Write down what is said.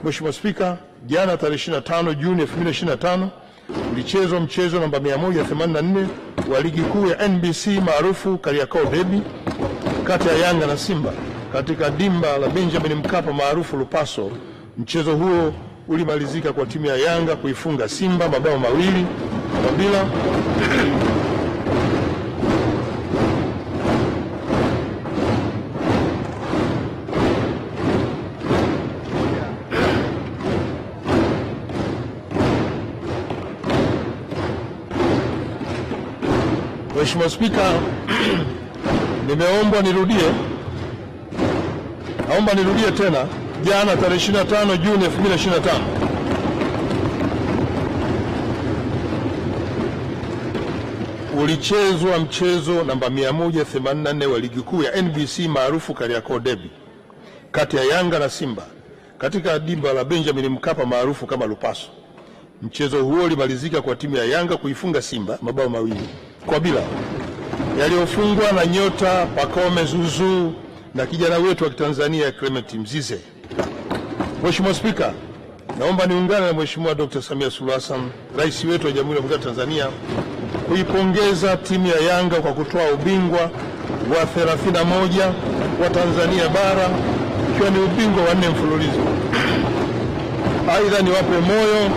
Mheshimiwa Spika, jana tarehe 25 Juni 2025 ulichezwa mchezo namba 184 wa ligi kuu ya NBC maarufu Kariakoo Derby kati ya Yanga na Simba katika dimba la Benjamin Mkapa maarufu Lupaso. Mchezo huo ulimalizika kwa timu ya Yanga kuifunga Simba mabao 2-bila. Mheshimiwa Spika, naomba nirudie tena. Jana tarehe 25 Juni 2025 ulichezwa mchezo namba 184 wa ligi kuu ya NBC maarufu Kariakoo Derby kati ya Yanga na Simba katika dimba la Benjamin Mkapa maarufu kama Lupaso. Mchezo huo ulimalizika kwa timu ya Yanga kuifunga Simba mabao 2-bila yaliyofungwa na nyota Pacome Zuzu na kijana wetu wa Kitanzania Clement Mzize. Mheshimiwa Spika, naomba niungane na Mheshimiwa Dr. Samia Suluhu Hassan, Rais wetu wa Jamhuri ya Muungano wa Tanzania, kuipongeza timu ya Yanga kwa kutoa ubingwa wa 31 wa Tanzania bara, ikiwa ni ubingwa wa 4 mfululizo. Aidha, niwape moyo